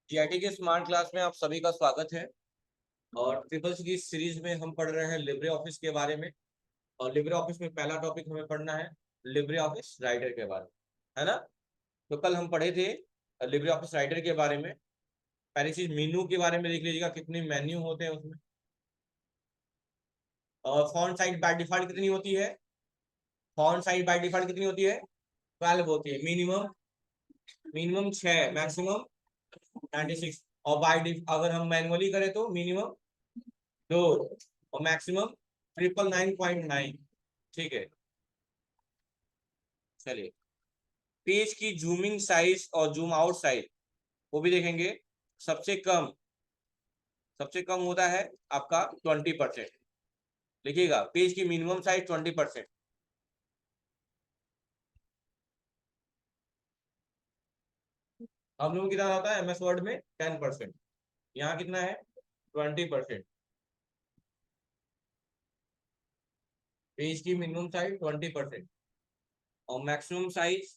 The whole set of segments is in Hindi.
जीआईटी के स्मार्ट क्लास में आप सभी का स्वागत है। और ट्रिपल सी की सीरीज में हम पढ़ रहे हैं लिब्रे ऑफिस के बारे में। और लिब्रे ऑफिस में पहला टॉपिक हमें पढ़ना है लिब्रे ऑफिस राइटर के बारे में, है ना। तो कल हम पढ़े थे लिब्रे ऑफिस राइटर के बारे में। पहली चीज मेन्यू के बारे में देख लीजिएगा, कितने मेन्यू होते हैं उसमें। और फॉन्ट साइज बाय डिफॉल्ट कितनी होती है? फॉन्ट साइज बाय डिफॉल्ट कितनी होती है? 12 होती है। Minimum minimum 6, maximum 96। और अगर हम मैनुअली करें तो मिनिमम 2 और मैक्सिमम 999.9। ठीक है, चलिए। पेज की जूमिंग साइज और जूम आउट साइज वो भी देखेंगे। सबसे कम सबसे कम होता है आपका 20%। देखिएगा, पेज की मिनिमम साइज 20%। हम लोग कितना होता है एमएस वर्ड में 10%। यहाँ कितना है? 20%। पेज की मिनिमम साइज 20% और मैक्सिमम साइज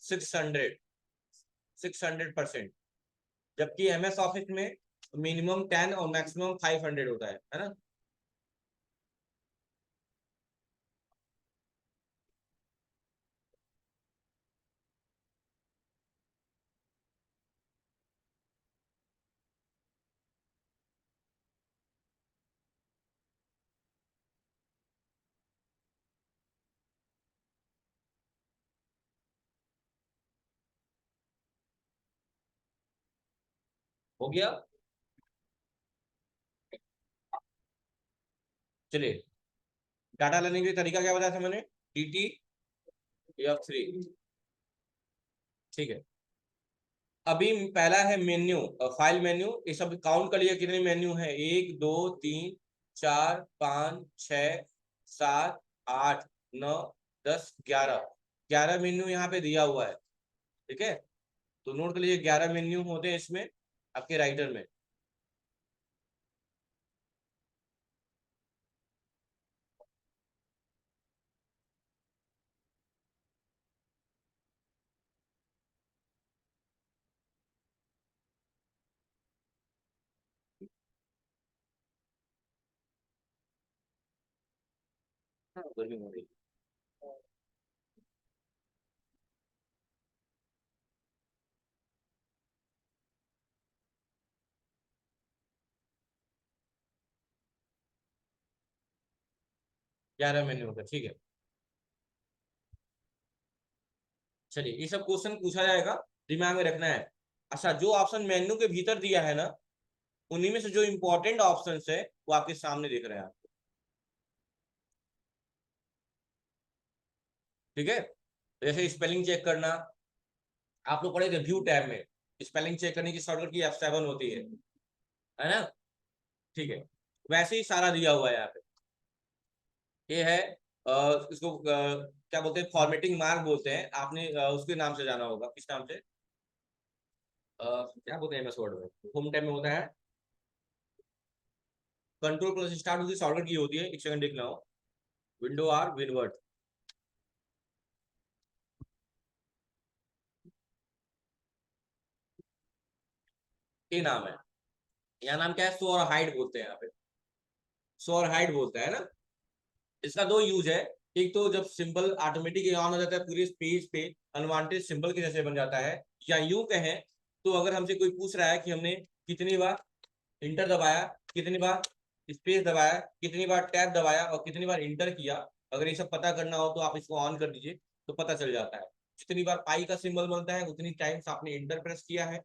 600%। जबकि एमएस ऑफिस में मिनिमम 10 और मैक्सिमम 500 होता है ना। हो गया। चलिए, डाटा लेने का तरीका क्या बताया था मैंने? DTF3। ठीक है। अभी पहला है मेन्यू, फाइल मेन्यू। ये सब काउंट कर लिया कितने मेन्यू है। 1 2 3 4 5 6 7 8 9 10 11। 11 मेन्यू यहाँ पे दिया हुआ है। ठीक है, तो नोट कर लीजिए 11 मेन्यू होते हैं इसमें आपके राइटर में। हाँ, गर्मी हो रही है। 11 मेन्यू होता है, ठीक है। चलिए, ये सब क्वेश्चन पूछा जाएगा, दिमाग में रखना है। अच्छा, जो ऑप्शन मेन्यू के भीतर दिया है ना, उन्हीं में से जो इंपॉर्टेंट ऑप्शन है वो आपके सामने दिख रहे हैं। ठीक है, जैसे स्पेलिंग चेक करना, आप लोग पढ़े थे व्यू टैब में। स्पेलिंग चेक करने की शॉर्टकट की F7 होती है ना। ठीक है, वैसे ही सारा दिया हुआ है यहाँ पे। ये है इसको क्या बोलते हैं, फॉर्मेटिंग मार्क बोलते हैं। आपने उसके नाम से जाना होगा, किस नाम से? क्या बोलते हैं एमएस वर्ड में, होम टैब में होता है। कंट्रोल प्लस स्टार्ट उसकी शॉर्टकट की होती है, एक सेकंड देखना हो। विंडो आर विनवर्ट, ये नाम है। यहाँ नाम क्या है? शो और हाइड बोलते हैं यहाँ पे। शो और हाइड बोलता है ना। इसका दो यूज है। एक तो जब सिंबल ऑटोमेटिक ऑन हो जाता है पूरे पेज पे, अनवांटेड सिंबल के जैसे बन जाता है। या यूं कहें तो अगर हमसे कोई पूछ रहा है कि हमने कितनी बार इंटर दबाया, कितनी बार स्पेस दबाया, कितनी बार टैब दबाया और कितनी बार इंटर किया, अगर ये सब पता करना हो तो आप इसको ऑन कर दीजिए, तो पता चल जाता है। जितनी बार पाई का सिंबल बनता है उतनी टाइम्स आपने इंटर प्रेस किया है,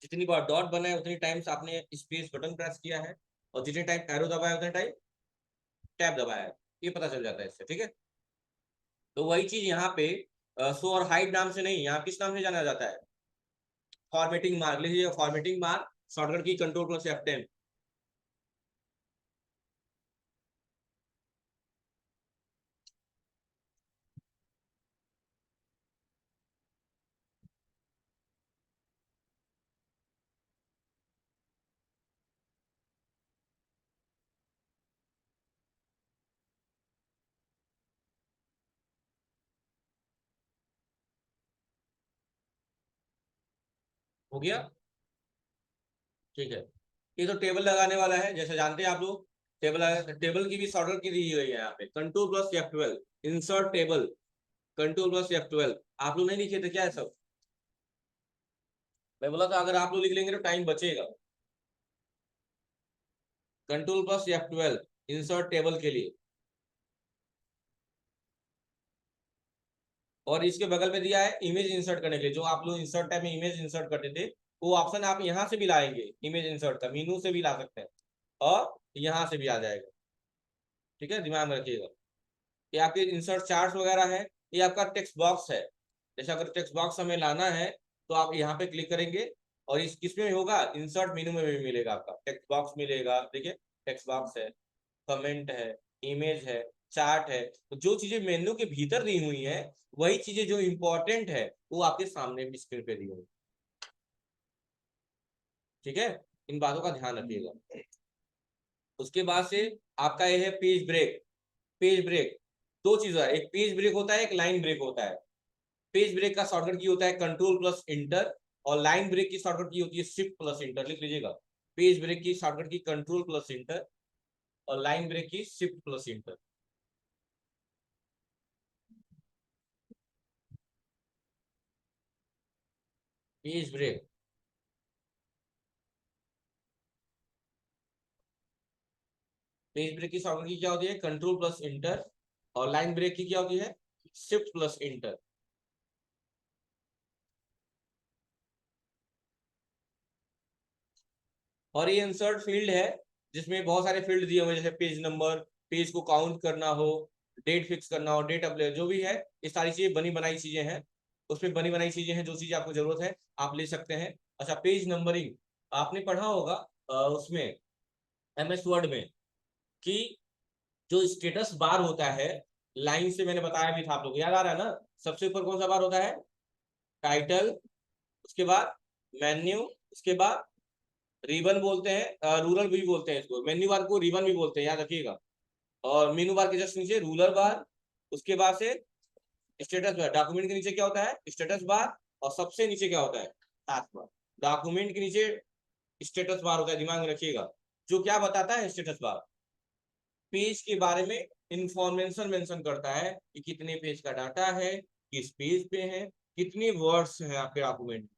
जितनी बार डॉट बना है उतनी टाइम्स आपने स्पेस बटन प्रेस किया है, और जितने टाइम एरो दबाया उतने टाइम टैब दबाया है। ये पता चल जाता है इससे। ठीक है, तो वही चीज यहाँ पे शो और हाइड नाम से नहीं, यहाँ किस नाम से जाना जाता है? Formatting mark. लीजिए formatting mark, shortcut key control plus F10। हो गया। ठीक है, ये तो टेबल लगाने वाला है, जैसे जानते हैं आप लोग। टेबल की भी शॉर्टकट की दी हुई है यहाँ पे, control plus F12, insert table, control plus F12। आप लोग नहीं लिखे थे क्या सब? मैं बोला था अगर आप लोग लिख लेंगे तो टाइम बचेगा। Control plus F12 insert table के लिए। और इसके बगल में दिया है इमेज इंसर्ट करने के लिए, जो आप लोग इंसर्ट टाइम में इमेज इंसर्ट करते थे, वो ऑप्शन आप यहाँ से भी लाएंगे, इमेज इंसर्ट का मीनू से भी ला सकते हैं, और यहाँ से भी आ जाएगा। ठीक है, दिमाग में रखिएगा। ये आपके इंसर्ट चार्ट्स वगैरह है, ये आपका टेक्स्ट बॉक्स है। जैसे अगर टेक्स्ट बॉक्स हमें लाना है तो आप यहाँ पे क्लिक करेंगे, और इस किसमें होगा, इंसर्ट मेनू में भी मिलेगा, आपका टेक्स्ट बॉक्स मिलेगा। देखिए, टेक्स्ट बॉक्स है, कमेंट है, इमेज है, चार्ट है। तो जो चीजें मेन्यू के भीतर दी हुई है, वही चीजें जो इंपॉर्टेंट है वो आपके सामने भी स्क्रीन पे दी हुई। ठीक है, इन बातों का ध्यान रखिएगा। उसके बाद से आपका ये है पेज ब्रेक। पेज ब्रेक दो चीज है, एक पेज ब्रेक होता है, एक लाइन ब्रेक होता है। पेज ब्रेक का शॉर्टकट की होता है कंट्रोल प्लस इंटर, और लाइन ब्रेक की शॉर्टकट की होती है शिफ्ट प्लस इंटर। लिख लीजिएगा, पेज ब्रेक की shortcut key control plus enter, और लाइन ब्रेक की shift plus enter. Page break, page break की शॉर्टकट की क्या होती है, कंट्रोल प्लस इंटर, और लाइन ब्रेक की क्या होती है, शिफ्ट प्लस इंटर। और ये इंसर्ट फील्ड है, जिसमें बहुत सारे फील्ड दिए हुए हैं, जैसे पेज नंबर, पेज को काउंट करना हो, डेट फिक्स करना हो, डेट अपडेट, जो भी है, ये सारी चीजें बनी बनाई चीजें हैं। उसमें बनी बनाई चीजें हैं, जो चीजें आपको जरूरत है आप ले सकते हैं। अच्छा, पेज नंबरिंग आपने पढ़ा होगा उसमें, MS वर्ड में, कि जो स्टेटस बार होता है, लाइन से मैंने बताया भी था, आप लोग याद आ रहा है ना? सबसे ऊपर कौन सा बार होता है, टाइटल, उसके बाद मेन्यू, उसके बाद रिबन बोलते हैं, रूरल भी बोलते हैं इसको, मेन्यू बार को रिबन भी बोलते हैं, याद रखिएगा। और मेनू बार के जस्ट नीचे रूलर बार, उसके बाद से स्टेटस बार। डॉक्यूमेंट के नीचे क्या होता है, स्टेटस बार, और सबसे नीचे क्या होता है, टास्क बार। डॉक्यूमेंट के नीचे स्टेटस बार होता है, दिमाग में रखिएगा। जो क्या बताता है स्टेटस बार, पेज के बारे में इंफॉर्मेशन मेंशन करता है, कि कितने पेज का डाटा है, किस पेज पे है, कितने वर्ड्स हैं आपके डॉक्यूमेंट।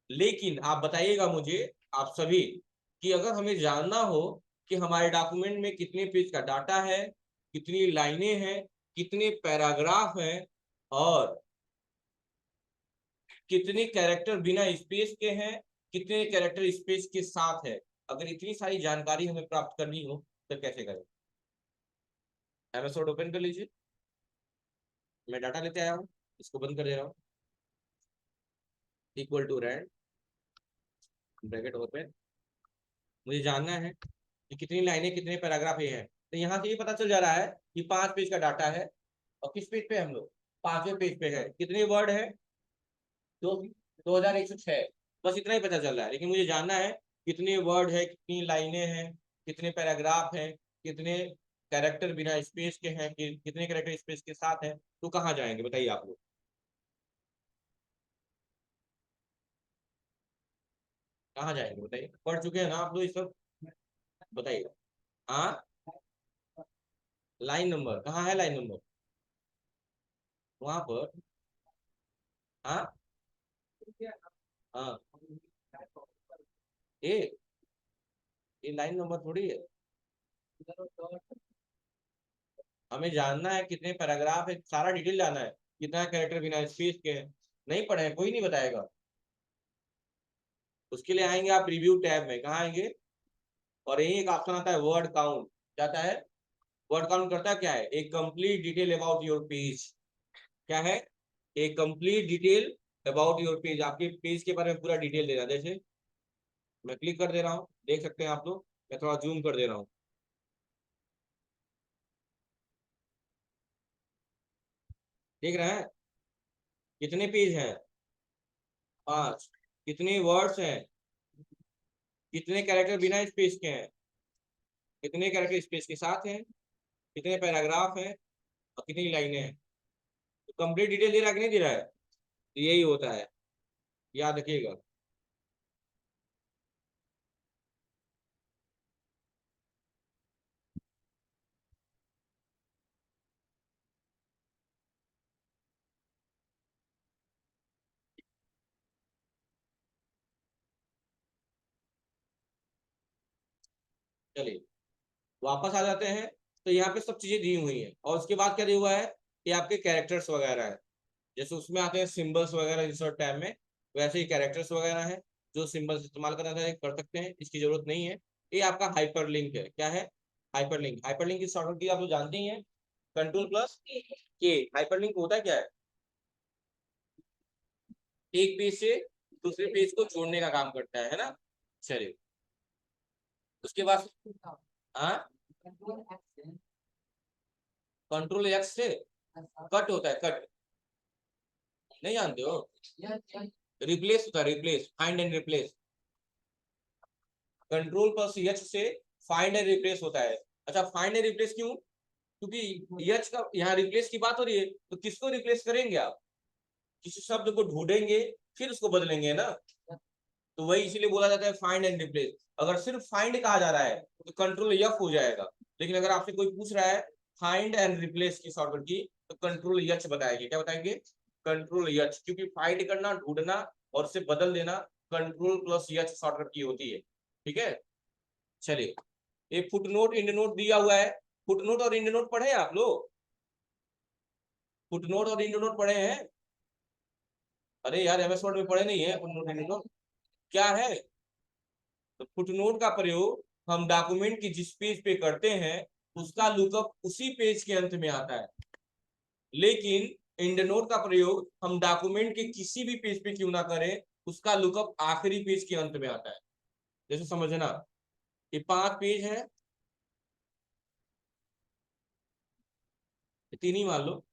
लेकिन आप बताइएगा मुझे, आप सभी, कि अगर हमें जानना हो कि हमारे डॉक्यूमेंट में कितने पेज का डाटा है, कितनी लाइनें हैं, कितने पैराग्राफ हैं, और कितने कैरेक्टर बिना स्पेस के हैं, कितने कैरेक्टर स्पेस के साथ है, अगर इतनी सारी जानकारी हमें प्राप्त करनी हो तो कैसे करें? MS वर्ड ओपन कर लीजिए, मैं डाटा लेते आया हूँ, इसको बंद कर दे रहा हूँ। Equal to rand, bracket open. मुझे जानना है कि कितनी लाइनें, कितने पैराग्राफ ये हैं। तो यहाँ से ये पता चल जा रहा है कि 5 पेज का डाटा है, और किस पेज पे हम लोग, 5वें पेज पे है। कितने वर्ड है, दो 2106। बस इतना ही पता चल रहा है, लेकिन मुझे जानना है कितने वर्ड है, कितनी लाइनें हैं, कितने पैराग्राफ हैं, कितने कैरेक्टर बिना स्पेस के हैं, कितने कैरेक्टर स्पेस के साथ हैं। तो कहाँ जाएंगे बताइए आप लोग, कहाँ जाएंगे बताइए, पढ़ चुके हैं ना आप लोग ये सब, बताइए। हाँ, लाइन नंबर कहाँ है, लाइन नंबर वहां पर। हाँ, हाँ, ये ये लाइन नंबर थोड़ी है। हमें जानना है कितने पैराग्राफ है, सारा डिटेल जानना है, कितना कैरेक्टर बिना स्पेस के हैं। नहीं पढ़े, कोई नहीं बताएगा। उसके लिए आएंगे आप रिव्यू टैब में, कहाँ आएंगे, और यही एक ऑप्शन आता है वर्ड काउंट। जाता है, वर्ड काउंट करता क्या है, एक complete detail about your page. क्या है, एक complete detail about your page, आपके पेज के बारे में पूरा डिटेल दे रहा है। जैसे मैं क्लिक कर दे रहा हूँ, देख सकते हैं आप लोग, मैं थोड़ा जूम कर दे रहा हूँ। देख रहे हैं कितने पेज हैं, 5। कितने वर्ड्स हैं, कितने कैरेक्टर बिना स्पेस के हैं, कितने कैरेक्टर स्पेस के साथ हैं, कितने पैराग्राफ हैं, और कितनी लाइनें हैं। तो कंप्लीट डिटेल दे रहा है कि नहीं दे रहा है, तो यही होता है, याद रखिएगा। चलिए वापस आ जाते हैं। तो यहाँ पे सब चीजें दी हुई हैं और उसके बाद क्या दिया हुआ है कि आपके कैरेक्टर्स वगैरह है। जैसे उसमें आते हैं सिंबल्स वगैरह इंसर्ट टैब में, वैसे ही कैरेक्टर्स वगैरह है। जो सिंबल्स इस्तेमाल करना चाहे कर सकते हैं, इसकी जरूरत नहीं है। ये आपका हाइपरलिंक है। क्या है? हाइपरलिंक। हाइपरलिंक की शॉर्टकट की आप तो जानते ही हैं, कंट्रोल+K। हाइपरलिंक होता है क्या है? एक पेज से दूसरे पेज को जोड़ने का काम करता है ना। चलिए उसके बाद हाँ, कंट्रोल X से कट होता है, कट नहीं जानते हो? रिप्लेस होता है, रिप्लेस, फाइंड एंड रिप्लेस। कंट्रोल+H से फाइंड एंड रिप्लेस होता है। अच्छा, फाइंड एंड रिप्लेस क्यों? क्योंकि H का यहाँ रिप्लेस की बात हो रही है, तो किसको रिप्लेस करेंगे आप? किसी शब्द को ढूंढेंगे फिर उसको बदलेंगे ना। तो वही इसीलिए बोला जाता है फाइंड एंड रिप्लेस। अगर सिर्फ फाइंड कहा जा रहा है तो कंट्रोल F हो जाएगा। लेकिन अगर आपसे कोई पूछ रहा है फाइंड एंड रिप्लेस की शॉर्टकट की, तो कंट्रोल H बताएंगे। क्या बताएंगे? कंट्रोल H, क्योंकि फाइंड करना, ढूंढना और उसे बदल देना कंट्रोल+H शॉर्टकट की होती है। ठीक है। चलिए ये फुटनोट इंड नोट दिया हुआ है। फुटनोट और इंड नोट पढ़े आप लोग? फुटनोट और इंड नोट पढ़े हैं? अरे यार MS वर्ड में पढ़े नहीं है फुटनोट इंड नोट? क्या है? तो फुटनोट का प्रयोग हम डॉक्यूमेंट की जिस पेज पे करते हैं उसका लुकअप उसी पेज के अंत में आता है। लेकिन इंड नोट का प्रयोग हम डॉक्यूमेंट के किसी भी पेज पे क्यों ना करें, उसका लुकअप आखिरी पेज के अंत में आता है। जैसे समझना, ये 5 पेज है, 3 ही मान लो।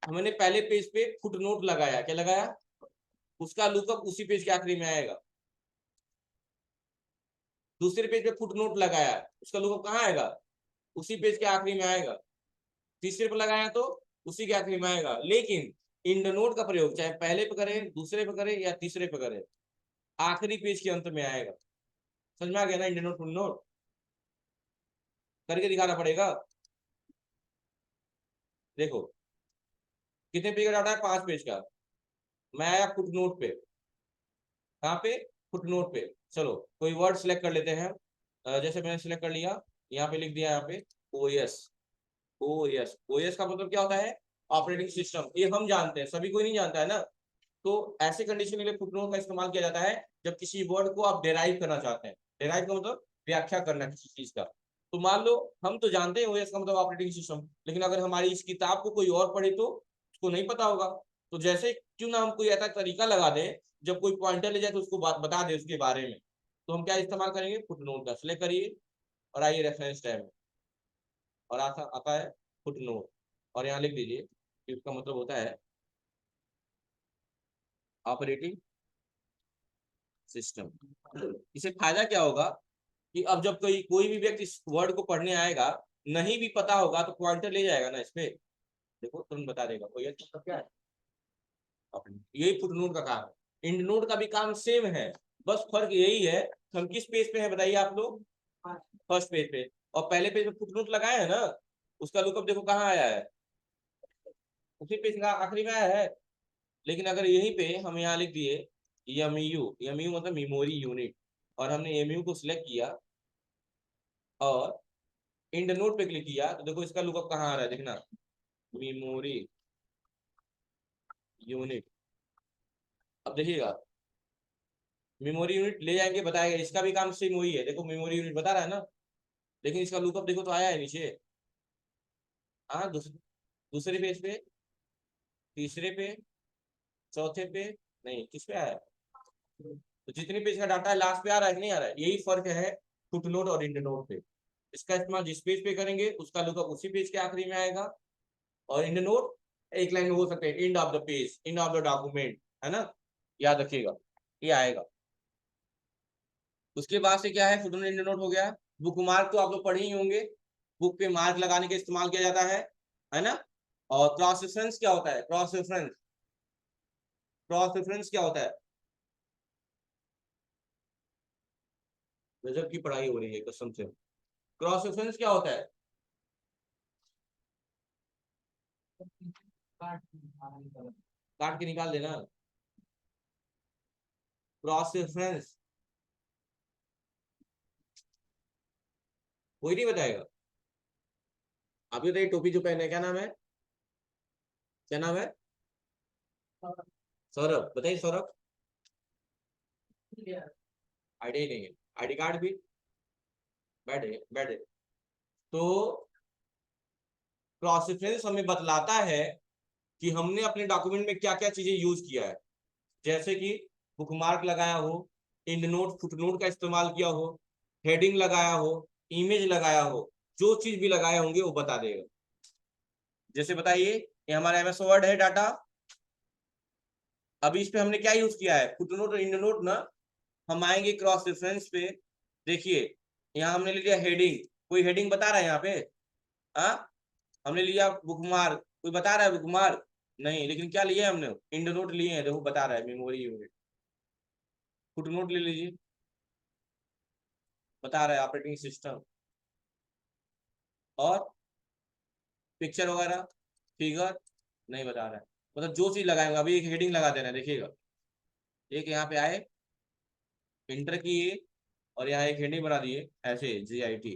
हमने पहले पेज पे फुटनोट लगाया, क्या लगाया? उसका लुकअप उसी पेज के आखिरी में आएगा। दूसरे पेज पे फुटनोट लगाया, उसका लुकअप कहाँ आएगा? उसी पेज के आखिरी में आएगा। तीसरे पे लगाया तो उसी के आखिरी में आएगा। लेकिन इंड नोट का प्रयोग चाहे पहले पे करें, दूसरे पे करें या तीसरे पे करें, आखिरी पेज के अंत में आएगा। समझ में आ गया ना? इंड नोट फुट नोट करके दिखाना पड़ेगा। देखो कितने पेज का डाटा है? 5 पेज का। मैं आया फुट नोट पे। कहाँ पे? फुट नोट पे। चलो कोई वर्ड सिलेक्ट कर लेते हैं। जैसे मैंने सिलेक्ट कर लिया, यहाँ पे लिख दिया, यहाँ पे OS। OS का मतलब क्या होता है? Operating system. ये हम जानते हैं, सभी कोई नहीं जानता है ना। तो ऐसे कंडीशन के लिए फुटनोट का इस्तेमाल किया जाता है जब किसी वर्ड को आप डेराइव करना चाहते हैं। डेराइव का मतलब व्याख्या करना किसी चीज का। तो मान लो हम तो जानते हैं ओएस का मतलब ऑपरेटिंग सिस्टम, लेकिन अगर हमारी इस किताब को कोई और पढ़े तो उसको नहीं पता होगा। तो जैसे क्यों ना हम कोई ऐसा तरीका लगा दें, जब कोई पॉइंटर ले जाए तो उसको बता दे उसके बारे में। तो हम क्या इस्तेमाल करेंगे? फुटनोट का। सिलेक्ट करिए और आइए रेफरेंस टैब में, और आता आता है फुटनोट। और यहाँ लिख दीजिए कि उसका मतलब होता है ऑपरेटिंग सिस्टम। इसे फायदा क्या होगा कि अब जब कोई भी व्यक्ति इस वर्ड को पढ़ने आएगा, नहीं भी पता होगा तो पॉइंटर ले जाएगा ना इस पे, देखो तुरंत बता देगा। कोई अच्छा क्या है? यही फुटनोट का काम है। इंड नोट का भी काम सेम है, बस फर्क यही है हम किस पेज पे हैं बताइए आप लोग? फर्स्ट पेज पे। और पहले पेज पे फुटनोट लगाए है ना, उसका लुकअप देखो कहाँ आया है? उसी पेज का आखिरी में आया है। लेकिन अगर यहीं पे हम यहाँ लिख दिए एमयू मतलब मेमोरी यूनिट, और हमने एमयू को सिलेक्ट किया और इंड नोट पे क्लिक किया, तो देखो इसका लुकअप कहाँ आ रहा है, देखना, मेमोरी यूनिट। अब देखिएगा मेमोरी यूनिट ले जाएंगे, बताएगा इसका भी काम सेम वही है। देखो मेमोरी यूनिट बता रहा है ना, लेकिन इसका लुकअप देखो तो आया है नीचे। हाँ, दूसरे पेज पे, तीसरे पे, चौथे पे, नहीं किस पे आया है? तो जितने पेज का डाटा है लास्ट पे आ रहा है कि नहीं आ रहा है? यही फर्क है फुटनोट और इंड नोट पे। इसका इस्तेमाल जिस पेज पे करेंगे उसका लुकअप उसी पेज के आखिरी में आएगा। और इंड नोट एक लाइन में बोल सकते हैं, end of the page, end of the document, है ना। याद रखिएगा, ये आएगा। उसके बाद से क्या है? फुटनोट एंड नोट हो गया। बुक मार्क तो आप लोग पढ़े ही होंगे, बुक पे मार्क लगाने का इस्तेमाल किया जाता है ना। और क्रॉस रेफरेंस क्या होता है? क्रॉस रेफरेंस क्या होता है? गजब की पढ़ाई हो रही है कसम से। क्रॉस रेफरेंस क्या होता है? काट के निकाल देना। क्रॉस रेफरेंस कोई नहीं बताएगा। आप बताइए, टोपी जो पहने क्या नाम है? क्या नाम है? सौरभ, बताइए सौरभ। आईडी नहीं है। आईडी कार्ड भी बैठे बैठे। तो क्रॉस रेफरेंस हमें बतलाता है कि हमने अपने डॉक्यूमेंट में क्या क्या चीजें यूज किया है। जैसे कि बुकमार्क लगाया हो, इंड नोट फुटनोट का इस्तेमाल किया हो, हेडिंग लगाया हो, इमेज लगाया हो, जो चीज भी लगाए होंगे वो बता देगा। जैसे बताइए, ये हमारा एमएस वर्ड है डाटा। अभी इस पे हमने क्या यूज किया है? फुटनोट और इंड नोट ना। हम आएंगे क्रॉस रेफरेंस पे। देखिए, यहाँ हमने ले लिया हेडिंग। कोई हेडिंग बता रहा है यहाँ पे? हाँ, हमने लिया बुकमार्क। कोई बता रहा है बुकमार्क? नहीं। लेकिन क्या लिया है हमने? इंड नोट लिए हैं, देखो बता रहा है मेमोरी यूनिट। फुटनोट ले लीजिए, बता रहा है ऑपरेटिंग सिस्टम। और पिक्चर वगैरह, फिगर, नहीं बता रहा है। मतलब जो चीज लगाएंगे, अभी एक हेडिंग लगा देना है, देखिएगा। एक यहाँ पे आए, इंटर किए, और यहाँ एक हेडिंग बना दिए ऐसे GIT।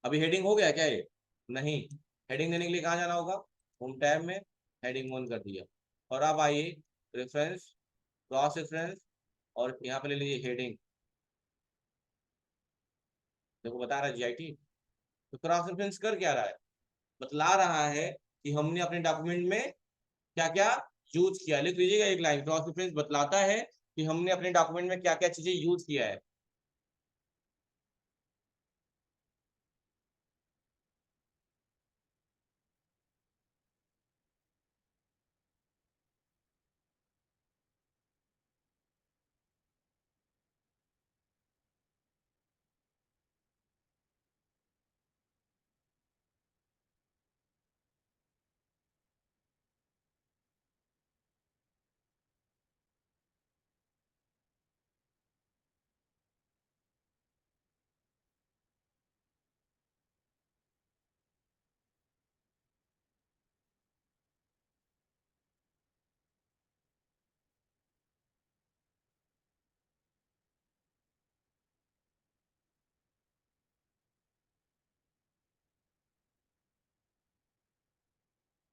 अभी हेडिंग हो गया क्या ये? नहीं। हेडिंग देने के लिए कहाँ जाना होगा? होम टैब में हेडिंग ऑन कर दिया। और अब आइए रेफरेंस, क्रॉस रेफरेंस, और यहाँ पे ले लीजिए हेडिंग। देखो बता रहा है GIT। तो क्रॉस रेफरेंस कर क्या रहा है? बतला रहा है कि हमने अपने डॉक्यूमेंट में क्या क्या यूज किया। लिख लीजिएगा एक लाइन, क्रॉस रेफरेंस बतलाता है कि हमने अपने डॉक्यूमेंट में क्या क्या चीजें यूज किया है।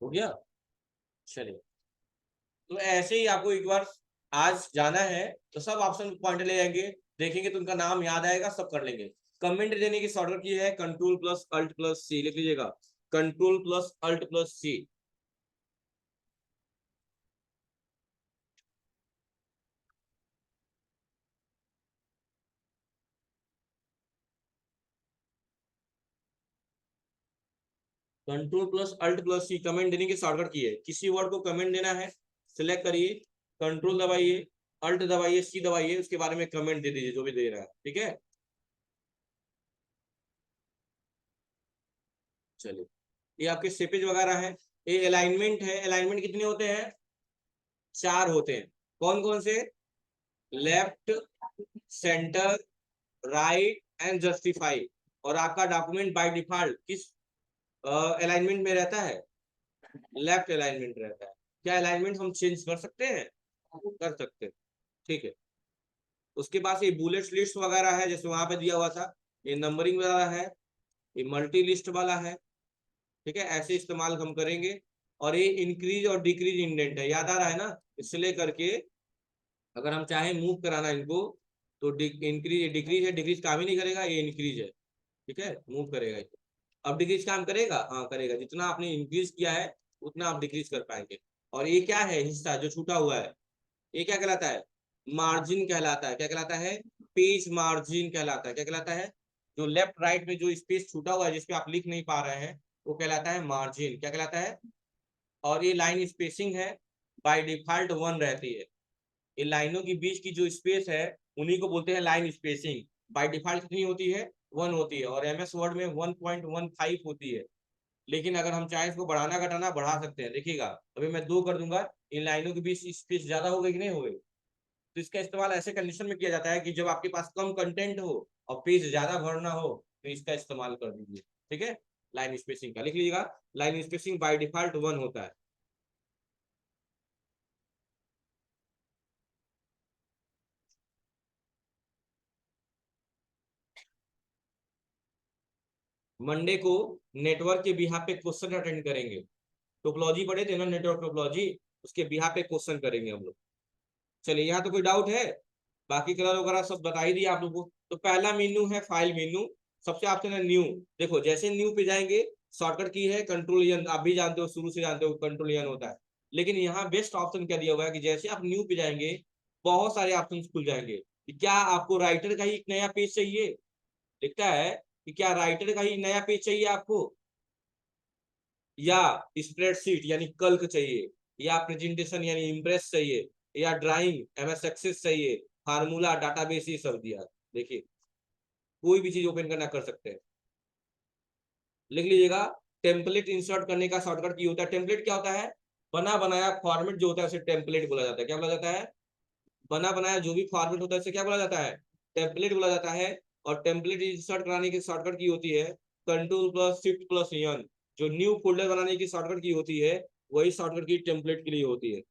हो गया? चलिए। तो ऐसे ही आपको एक बार आज जाना है, तो सब ऑप्शन पॉइंट ले जाएंगे, देखेंगे तो उनका नाम याद आएगा, सब कर लेंगे। कमेंट देने की शॉर्टकट की है कंट्रोल+Alt+C, लिख लीजिएगा, कंट्रोल+Alt+C। कंट्रोल+Alt+C कमेंट देने की शॉर्टकट की है। किसी वर्ड को कमेंट देना है, सिलेक्ट करिए, कंट्रोल दबाइए, अल्ट दबाइए, C दबाइए, उसके बारे में कमेंट दे दीजिए जो भी दे रहा है, ठीक है। चलिए, ये आपके सेपेज वगैरह है। ये अलाइनमेंट है। अलाइनमेंट कितने होते हैं? 4 होते हैं। कौन कौन से? Left, centre, right and justify. और आपका डॉक्यूमेंट बाय डिफॉल्ट किस अलाइनमेंट में रहता है? लेफ्ट अलाइनमेंट रहता है। क्या अलाइनमेंट हम चेंज कर सकते हैं? कर सकते हैं, ठीक है। उसके पास ये बुलेट लिस्ट वगैरह है, जैसे वहां पे दिया हुआ था। ये नंबरिंग वाला है, ये मल्टी लिस्ट वाला है, ठीक है। ऐसे इस्तेमाल हम करेंगे। और ये इंक्रीज और डिक्रीज इंडेंट है, याद आ रहा है ना? इसलिए करके अगर हम चाहें मूव कराना इनको, तो इंक्रीज डिक्रीज है, डिक्रीज काम ही नहीं करेगा, ये इंक्रीज है, ठीक है, मूव करेगा ये। अब डिक्रीज काम करेगा? हाँ करेगा। जितना आपने इंक्रीज किया है उतना आप डिक्रीज कर पाएंगे। और ये क्या है? हिस्सा जो छूटा हुआ है, ये क्या कहलाता है? मार्जिन कहलाता है। क्या कहलाता है? पेज मार्जिन कहलाता है। क्या कहलाता है? जो लेफ्ट राइट में जो स्पेस छूटा हुआ है जिसपे आप लिख नहीं पा रहे हैं, वो कहलाता है मार्जिन। क्या कहलाता है? और ये लाइन स्पेसिंग है, बाय डिफॉल्ट 1 रहती है। ये लाइनों के बीच की जो स्पेस है, उन्हीं को बोलते हैं लाइन स्पेसिंग। बाय डिफॉल्ट कितनी होती है? 1 होती है। और एमएस वर्ड में 1.15 होती है। लेकिन अगर हम चाहें इसको बढ़ाना घटाना बढ़ा सकते हैं, देखिएगा। अभी मैं 2 कर दूंगा, इन लाइनों के बीच स्पेस ज्यादा हो गई कि नहीं हो गई? तो इसका इस्तेमाल ऐसे कंडीशन में किया जाता है कि जब आपके पास कम कंटेंट हो और पेज ज्यादा भरना हो, तो इसका इस्तेमाल कर दीजिए, ठीक है। लाइन स्पेसिंग का लिख लीजिएगा, लाइन स्पेसिंग बाय डिफॉल्ट 1 होता है। मंडे को नेटवर्क के बिहाफ पे क्वेश्चन अटेंड करेंगे। टोपोलॉजी पढ़े थे ना, नेटवर्क टोपोलॉजी, उसके बिहाफ पे क्वेश्चन करेंगे हम लोग। चलिए, यहाँ तो कोई डाउट है? बाकी कलर वगैरह सब बता ही दिया आप लोगों को। तो पहला मेन्यू है फाइल मेन्यू, सबसे ऑप्शन है न्यू। देखो जैसे न्यू पे जाएंगे, शॉर्टकट की है कंट्रोल एन, आप भी जानते हो, शुरू से जानते हो कंट्रोल एन होता है। लेकिन यहाँ बेस्ट ऑप्शन क्या दिया हुआ है कि जैसे आप न्यू पे जाएंगे, बहुत सारे ऑप्शन खुल जाएंगे कि क्या आपको राइटर का ही एक नया पेज चाहिए, लिखता है कि क्या राइटर का ही नया पेज चाहिए आपको, या स्प्रेडशीट यानी कल्क चाहिए, या प्रेजेंटेशन यानी इम्प्रेस चाहिए, या ड्राइंग एमएस एक्सेस चाहिए, फार्मूला डाटाबेस, ये सब दिया। देखिए कोई भी चीज ओपन करना कर सकते हैं। लिख लीजिएगा, टेम्पलेट इंसर्ट करने का शॉर्टकट की होता है। टेम्पलेट क्या होता है? बना बनाया फॉर्मेट जो होता है उसे टेम्पलेट बोला जाता है। क्या बोला जाता है? बना बनाया जो भी फॉर्मेट होता है उसे क्या बोला जाता है? टेम्पलेट बोला जाता है। और टेम्पलेट इंसर्ट कराने की शॉर्टकट की होती है control plus shift plus N. जो न्यू फोल्डर बनाने की शॉर्टकट की होती है, वही शॉर्टकट की टेम्पलेट के लिए होती है।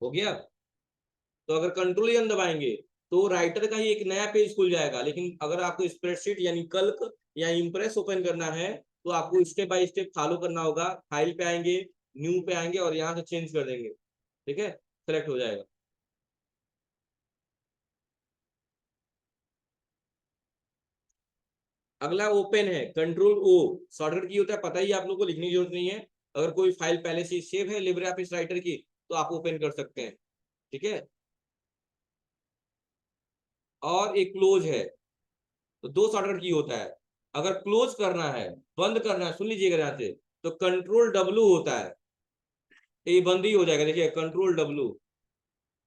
हो गया? तो अगर कंट्रोल एन दबाएंगे तो राइटर का ही एक नया पेज खुल जाएगा। लेकिन अगर आपको स्प्रेडशीट यानी कल्क या इंप्रेस ओपन करना है, तो आपको स्टेप बाय स्टेप फॉलो करना होगा। फाइल पे आएंगे, न्यू पे आएंगे और यहाँ से चेंज कर देंगे। ठीक है, सेलेक्ट हो जाएगा। अगला ओपन है, कंट्रोल ओ, शॉर्टकट की होता है, पता ही आप लोग को, लिखने की जरूरत नहीं है। अगर कोई फाइल पहले से सेव है लिब्रे ऑफिस राइटर की, तो आप ओपन कर सकते हैं। ठीक है, और एक क्लोज है। तो दो शॉर्टकट की होता है। अगर क्लोज करना है, बंद करना है, सुन लीजिएगा यहाँ से, तो कंट्रोल डब्लू होता है, ये बंद ही हो जाएगा। देखिए कंट्रोल डब्लू,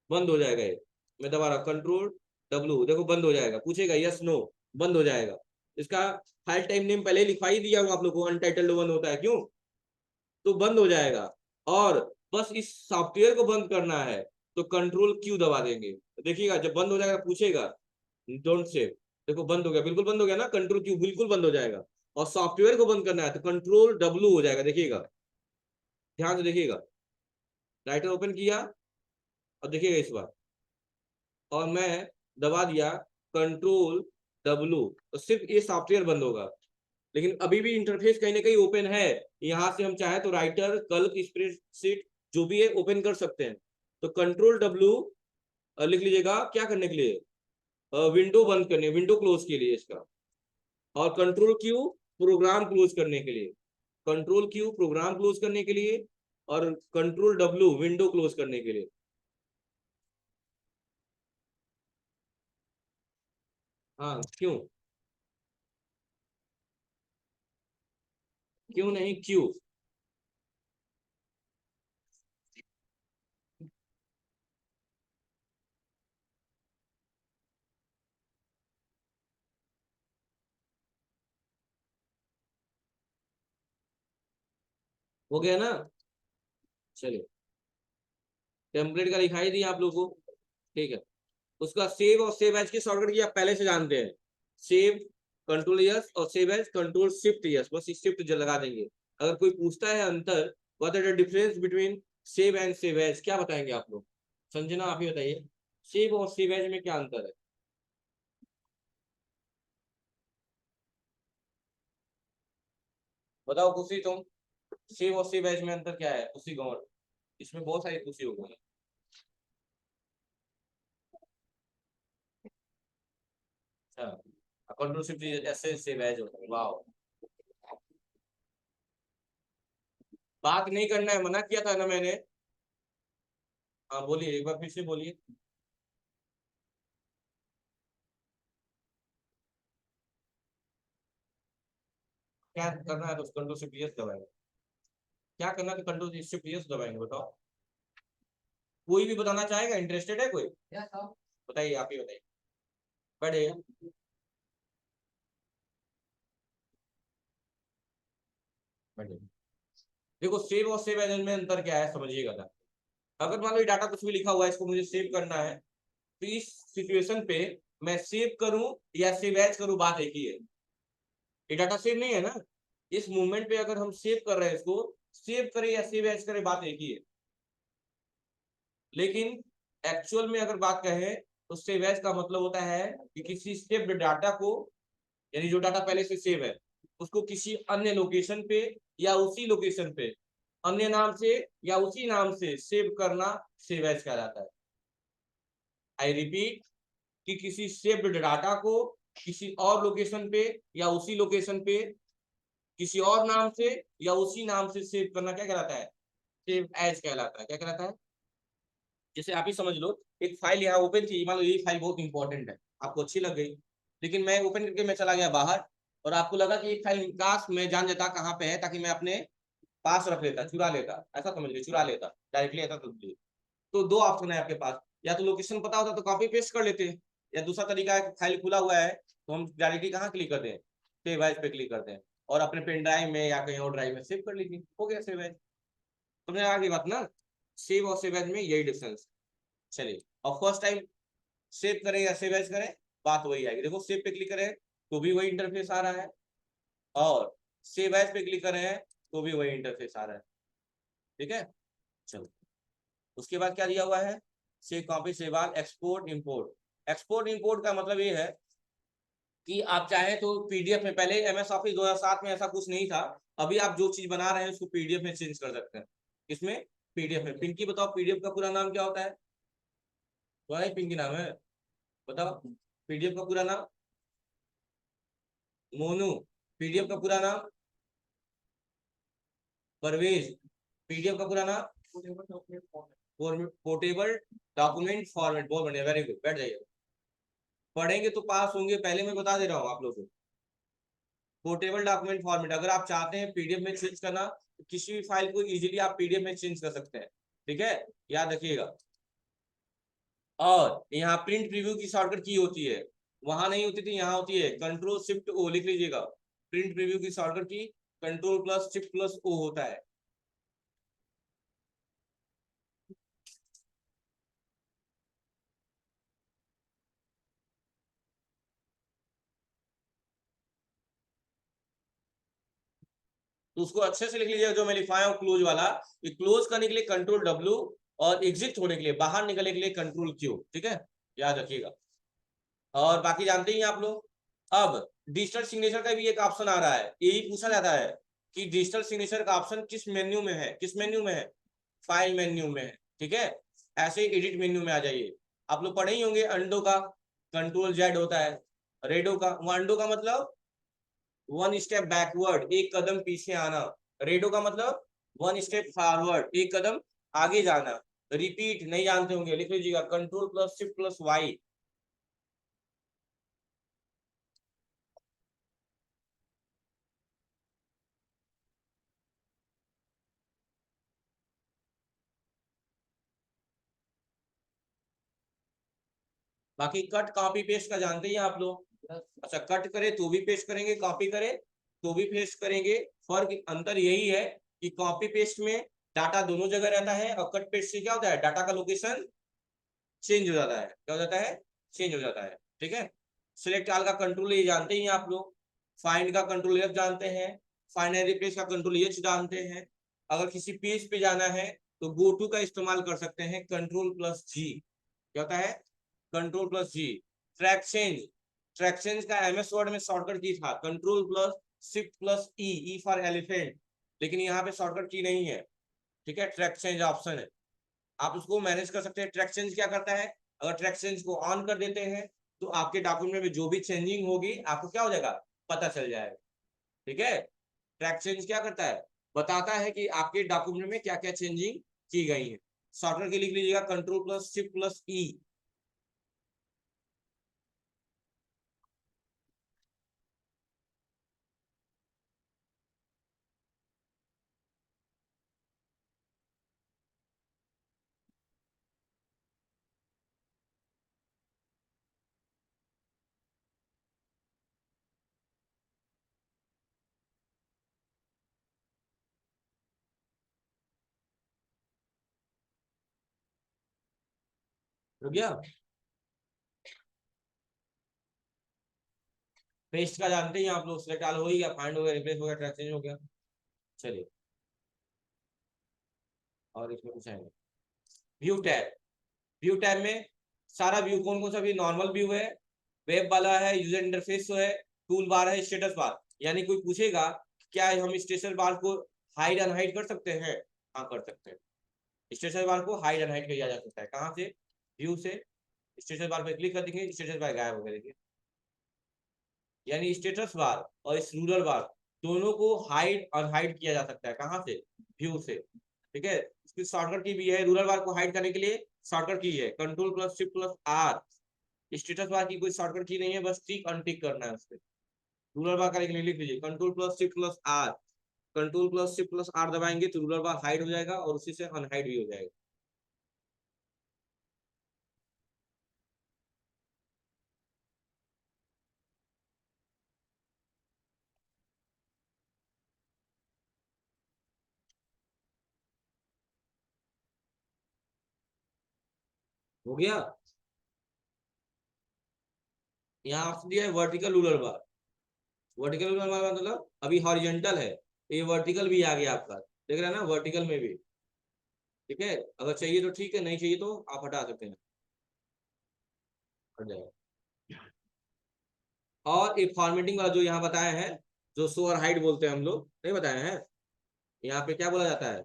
बंद हो जाएगा ये। मैं दबा रहा, कंट्रोल डब्लू, देखो बंद हो जाएगा, पूछेगा यस नो, बंद हो जाएगा। इसका फाइल टाइम नेम पहले लिखवा ही दिया हूँ आप लोग को, अनटाइटल्ड वन होता है, क्यों? तो बंद हो जाएगा। और बस इस सॉफ्टवेयर को बंद करना है, तो कंट्रोल क्यू दबा देंगे। देखिएगा जब बंद हो जाएगा पूछेगा डोंट सेव, देखो बंद हो गया, बिल्कुल बंद हो गया ना, कंट्रोल क्यू बिल्कुल बंद हो जाएगा। और सॉफ्टवेयर को बंद करना है तो कंट्रोल डब्लू हो जाएगा। देखिएगा, ध्यान से देखिएगा, राइटर ओपन किया और देखिएगा इस बार, और मैं दबा दिया कंट्रोल डब्लू, तो सिर्फ ये सॉफ्टवेयर बंद होगा। लेकिन अभी भी इंटरफेस कहीं ना कहीं ओपन है। यहाँ से हम चाहे तो राइटर, कल्क, स्प्रेडशीट जो भी है ओपन कर सकते हैं। तो कंट्रोल डब्लू लिख लीजिएगा, क्या करने के लिए? विंडो बंद करने, विंडो क्लोज के लिए इसका। और कंट्रोल क्यू प्रोग्राम क्लोज करने के लिए, कंट्रोल क्यू प्रोग्राम क्लोज करने के लिए, और कंट्रोल डब्लू विंडो क्लोज करने के लिए। हाँ, क्यों? क्यों नहीं, क्यू। हो गया ना? चलिए, टेम्पलेट का दिखाई दिया आप लोगों को। ठीक है, उसका सेव और सेव एज की शॉर्टकट की आप पहले से जानते हैं। सेव कंट्रोल यस, और save as control shift S, बस शिफ्ट लगा देंगे। अगर कोई पूछता है अंतर, what is the difference between save and save as, क्या बताएंगे आप लोग? संजना आप ही बताइए, सेव और सेव एज में क्या अंतर है? बताओ खुशी तुम, सेव और सेव एज में अंतर क्या है? खुशी गौर, इसमें बहुत सारी खुशी होगी। अच्छा, कंट्रोल शिफ्ट ऐसे सेव एज होता है, वाह। बात नहीं करना है, मना किया था ना मैंने। हाँ बोलिए, एक बार फिर से बोलिए। क्या करना है तो कंट्रोल शिफ्ट यस दबाएंगे। क्या करना है तो कंट्रोल शिफ्ट यस दबाएंगे, बताओ। कोई भी बताना चाहेगा? इंटरेस्टेड है कोई? बताइए, आप ही बताइए। बैठे, बैठे। देखो सेव और सेव एज में अंतर क्या है समझिएगा ना। अगर मान लो ये डाटा कुछ भी लिखा हुआ है, इसको मुझे सेव करना है, तो इस सिचुएशन पे मैं सेव करूं या सेव एज करूं, बात एक ही है। ये डाटा सेव नहीं है ना। इस मूवमेंट पे अगर हम सेव कर रहे हैं इसको, सेव करे या सेव एज करे बात एक ही है, लेकिन एक्चुअल में अगर बात कहें तो सेव एज का मतलब होता है कि किसी सेव्ड डाटा को, यानी जो डाटा पहले से सेव है उसको किसी अन्य लोकेशन पे या उसी लोकेशन पे अन्य नाम से या उसी नाम से सेव करना सेव एज कहलाता है। आई रिपीट, कि किसी सेव्ड डाटा को किसी और लोकेशन पे या उसी लोकेशन पे किसी और नाम से या उसी नाम से सेव करना क्या कहलाता है, सेव एज कहलाता है। क्या कहलाता है? जैसे आप ही समझ लो, एक फाइल यहाँ ओपन थी, मान लो ये फाइल बहुत इंपॉर्टेंट है, आपको अच्छी लग गई, लेकिन मैं ओपन करके मैं चला गया बाहर, और आपको लगा कि एक फाइल काश मैं जान लेता कहाँ पे है, ताकि मैं अपने पास रख लेता, चुरा लेता, ऐसा समझ लीजिए, चुरा लेता डायरेक्टली, ऐसा समझ लीजिए। तो दो ऑप्शन है आपके पास, या तो लोकेशन पता होता तो कॉपी पेस्ट कर लेते, या दूसरा तरीका है फाइल खुला हुआ है तो हम डायरेक्टली कहाँ क्लिक करते हैं, सेव एज पे क्लिक करते हैं, और अपने पेन ड्राइव में या कहीं और ड्राइव में सेव कर लीजिए, हो गया सेव एज। तुमने आगे बात ना, सेव और सेव एज में यही डिफरेंस। चलिए, और फर्स्ट टाइम सेव करें या सेव एज करें, बात वही आएगी। देखो सेव पे क्लिक करें तो भी वही इंटरफेस आ रहा है, और सेव एज पे क्लिक करें तो भी वही इंटरफेस आ रहा है। ठीक है, चलो उसके बाद क्या दिया हुआ है, सेव कॉपी सेव आल एक्सपोर्ट इंपोर्ट। एक्सपोर्ट इंपोर्ट का मतलब ये है कि आप चाहे तो पीडीएफ में, पहले एमएस ऑफिस 2007 में ऐसा कुछ नहीं था, अभी आप जो चीज बना रहे हैं उसको पीडीएफ में चेंज कर सकते हैं। इसमें पीडीएफ में, पिंकी बताओ पीडीएफ का पूरा नाम क्या होता है? तुम्हारा ही पिंकी नाम है, बताओ पीडीएफ का पूरा नाम। मोनू। पीडीएफ का पूरा नाम। परवेज। पीडीएफ का पूरा नाम। Portable document format. बहुत बढ़िया, वेरी गुड, बैठ जाइए। पढ़ेंगे तो पास होंगे, पहले मैं बता दे रहा हूँ आप लोगों को। पोर्टेबल डॉक्यूमेंट फॉर्मेट, अगर आप चाहते हैं पीडीएफ में चेंज करना तो किसी भी फाइल को इजीली आप पीडीएफ में चेंज कर सकते हैं। ठीक है, याद रखिएगा। और यहाँ प्रिंट प्रीव्यू की शॉर्टकट की होती है, वहां नहीं होती थी, यहाँ होती है, कंट्रोल शिफ्ट ओ लिख लीजिएगा। प्रिंट प्रीव्यू की shortcut key control plus shift plus O होता है। तो उसको अच्छे से लिख लीजिएगा जो मैं लिखवाया हूँ क्लोज वाला। ये क्लोज करने के लिए कंट्रोल डब्ल्यू, और एग्जिट होने के लिए, बाहर निकलने के लिए कंट्रोल क्यू। ठीक है, याद रखिएगा। और बाकी जानते ही आप लोग। अब डिजिटल सिग्नेचर का भी एक ऑप्शन आ रहा है, यही पूछा जाता है कि डिजिटल सिग्नेचर का ऑप्शन किस मेन्यू में है, किस मेन्यू में है, फाइल मेन्यू में है। ठीक है, ऐसे ही एडिट मेन्यू में आ जाइए। आप लोग पढ़े ही होंगे अंडो का कंट्रोल जेड होता है, रेडो का, वो अंडो का मतलब वन स्टेप बैकवर्ड, एक कदम पीछे आना। रेडो का मतलब वन स्टेप फॉरवर्ड, एक कदम आगे जाना। रिपीट नहीं जानते होंगे, लिख लीजिएगा control plus shift plus Y. बाकी कट कॉपी पेस्ट का जानते ही हैं आप लोग। अच्छा, कट करे तो भी पेस्ट करेंगे, कॉपी करे तो भी पेस्ट करेंगे। फर्क अंतर यही है कि कॉपी पेस्ट में डाटा दोनों जगह रहता है, और कट पेस्ट से क्या होता है, डाटा का लोकेशन चेंज हो जाता है। क्या हो जाता है? चेंज हो जाता है। ठीक है, सिलेक्ट ऑल का कंट्रोल ये जानते ही हैं आप लोग। फाइंड का कंट्रोल एफ जानते हैं। फाइंड एंड रिप्लेस का कंट्रोल एच जानते हैं। अगर किसी पेज पे जाना है तो गो टू का इस्तेमाल कर सकते हैं, कंट्रोल प्लस जी। क्या होता है? कंट्रोल प्लस जी। ट्रैक चेंज, ट्रैक चेंज का एमएस वर्ड में शॉर्टकट की था control plus shift plus E, E for elephant, लेकिन यहाँ पे शॉर्टकट की नहीं है। ठीक है, ट्रैक चेंज ऑप्शन है, आप उसको मैनेज कर सकते हैं। ट्रैक चेंज क्या करता है, अगर ट्रैक चेंज को ऑन कर देते हैं तो आपके डॉक्यूमेंट में जो भी चेंजिंग होगी आपको क्या हो जाएगा, पता चल जाएगा। ठीक है, ट्रैक चेंज क्या करता है, बताता है कि आपके डॉक्यूमेंट में क्या क्या चेंजिंग की गई है। शॉर्टकट की लिख लीजिएगा कंट्रोल प्लस शिफ्ट प्लस ई। हो गया? पेस्ट का जानते हैं आप लोग, सिलेक्ट ऑल हो ही गया, फाइंड हो गया, रिप्लेस हो गया, ट्रैक चेंज हो गया। चलिए, और इसमें कुछ है नहीं। व्यू टैब, व्यू टैब में सारा व्यू, कौन कौन सा व्यू, नॉर्मल व्यू है, वेब वाला है, यूजर इंटरफेस है, टूल बार है, स्टेटस बार। यानी कोई पूछेगा क्या हम स्टेटस बार को हाइड अनहाइड कर सकते हैं? हाँ कर सकते हैं। स्टेटस बार को हाइड अनहाइड किया जा सकता है। कहाँ से? व्यू से। स्टेटस बार पे क्लिक कर देंगे, स्टेटस बार गायब हो गया। देखिए, यानी स्टेटस बार और स्क्रोलर बार दोनों को हाइड अनहाइड किया जा सकता है। कहाँ से? व्यू से। ठीक है, इसकी शॉर्टकट की भी है, रूलर बार को हाइड करने के लिए शॉर्टकट की है control plus shift plus R. Status bar की कोई शॉर्टकट की नहीं है, बस टिक अनटिक करना है उसपे। रूलर बार करने के लिए लिख लीजिए control plus shift plus R. Control plus shift plus R दबाएंगे तो रूलर बार हाइड हो जाएगा और उसी से अनहाइड भी हो जाएगा। हो गया। यहाँ आपसे दिया है वर्टिकल रूलर बार। वर्टिकल रूलर बार मतलब अभी हॉरिजेंटल है, ये वर्टिकल भी आ गया आपका, देख रहे हैं ना, वर्टिकल में भी। ठीक है, अगर चाहिए तो ठीक है, नहीं चाहिए तो आप हटा सकते हैं, हट जाएगा। और एक फॉर्मेटिंग वाला जो यहाँ बताया है, जो शो और हाइड बोलते हैं हम लोग, नहीं बताए हैं। यहाँ पे क्या बोला जाता है?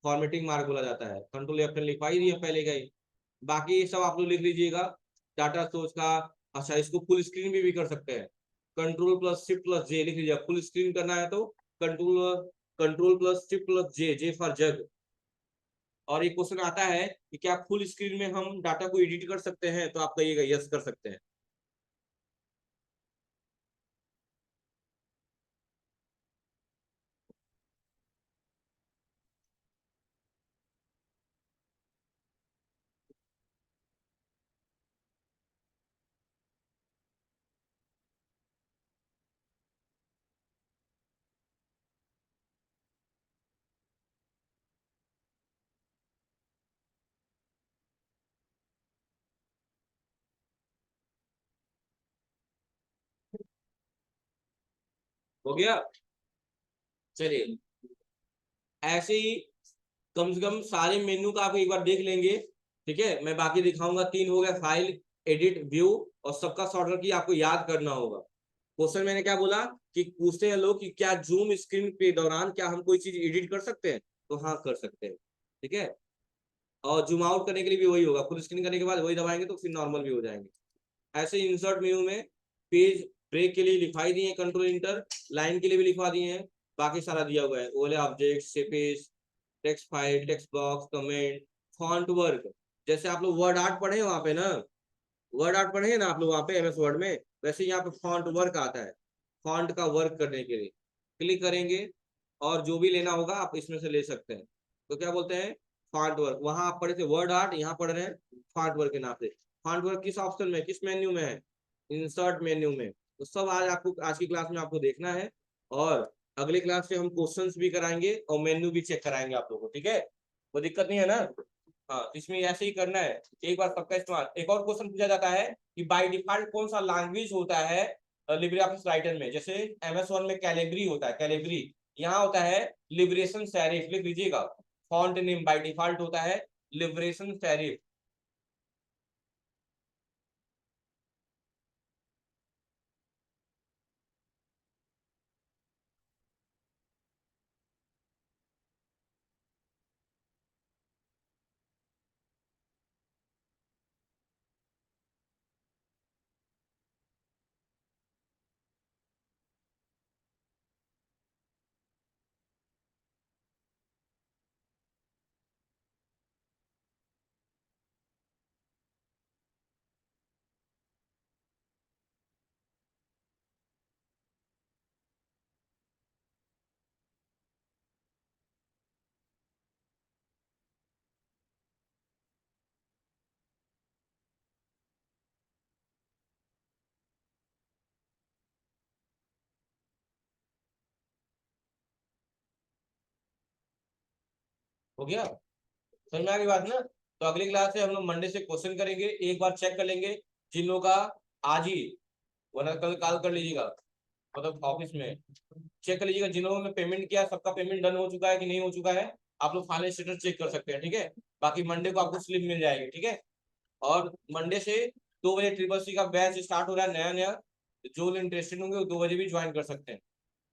फॉर्मेटिंग मार्क बोला जाता है। कंट्रोल F लिखवा ही दिया पहले गई। बाकी सब आप लोग लिख लीजिएगा। डाटा सोर्स का, अच्छा इसको फुल स्क्रीन भी कर सकते हैं। कंट्रोल प्लस शिफ्ट प्लस जे लिख लीजिए, फुल स्क्रीन करना है तो control control plus shift plus J, J for jug. और एक क्वेश्चन आता है कि क्या फुल स्क्रीन में हम डाटा को एडिट कर सकते हैं, तो आप कहिएगा यस कर सकते हैं। हो गया। चलिए, ऐसे ही कम से कम सारे मेन्यू का आप एक बार देख लेंगे। ठीक है, मैं बाकी दिखाऊंगा। तीन हो गया, फाइल, एडिट, व्यू, और सबका शॉर्टकट की आपको याद करना होगा। क्वेश्चन मैंने क्या बोला कि पूछते हैं लोग कि क्या जूम स्क्रीन के दौरान क्या हम कोई चीज एडिट कर सकते हैं, तो हाँ कर सकते हैं। ठीक है, और जूम आउट करने के लिए भी वही होगा, फुल स्क्रीन करने के बाद वही दबाएंगे तो फिर नॉर्मल भी हो जाएंगे। ऐसे इंसर्ट मेन्यू में पेज ब्रेक के लिए लिखवाई दिए हैं, कंट्रोल इंटर, लाइन के लिए भी लिखवा दिए हैं। बाकी सारा दिया हुआ है, OLE object, shapes, text file, text box, comment, font work. जैसे आप लोग वर्ड आर्ट पढ़े वहां पे ना, वर्ड आर्ट पढ़े ना आप लोग वहां पे एमएस वर्ड में, वैसे यहाँ पे फॉन्ट वर्क आता है। फॉन्ट का वर्क करने के लिए क्लिक करेंगे और जो भी लेना होगा आप इसमें से ले सकते हैं। तो क्या बोलते हैं? Font work. वहां आप पढ़े थे वर्ड आर्ट, यहाँ पढ़ रहे हैं फॉन्ट वर्क के नाम से। फॉन्ट वर्क किस ऑप्शन में, किस मेन्यू में है? इंसर्ट मेन्यू में। तो सब आज आपको, आज की क्लास में आपको देखना है। और अगले क्लास से हम क्वेश्चंस भी कराएंगे और मेन्यू भी चेक कराएंगे आप लोगों को। ठीक है, कोई दिक्कत नहीं है ना? हाँ, इसमें ऐसे ही करना है। एक बार सबका इस्तेमाल। एक और क्वेश्चन पूछा जाता है कि बाय डिफॉल्ट कौन सा लैंग्वेज होता है लिब्रे ऑफिस राइटर में? जैसे एमएस वन में कैलिब्री होता है, कैलिब्री। यहाँ होता है लिबरेशन सेरिफ, लिख लीजिएगा। फॉन्ट नेम बाय डिफॉल्ट होता है लिबरेशन सेरिफ। हो गया, समझ में आ गई बात ना? तो अगली क्लास से हम लोग मंडे से क्वेश्चन करेंगे, एक बार चेक कर लेंगे जिन लोगों का आज ही, वरना कल कॉल कर लीजिएगा, मतलब ऑफिस में चेक कर लीजिएगा जिन लोगों ने पेमेंट किया सबका पेमेंट डन हो चुका है कि नहीं हो चुका है। आप लोग फाइनल स्टेटस चेक कर सकते हैं, ठीक है। बाकी मंडे को आपको स्लिप मिल जाएगी, ठीक है। और मंडे से 2 बजे ट्रिपल सी का बैच स्टार्ट हो रहा है नया नया। जो लोग इंटरेस्टेड होंगे वो 2 बजे भी ज्वाइन कर सकते हैं।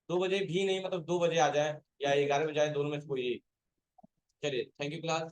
2 बजे भी नहीं, मतलब 2 बजे आ जाए या 11 बजे आए, दोनों में से कोई एक। चलिए, थैंक यू क्लास।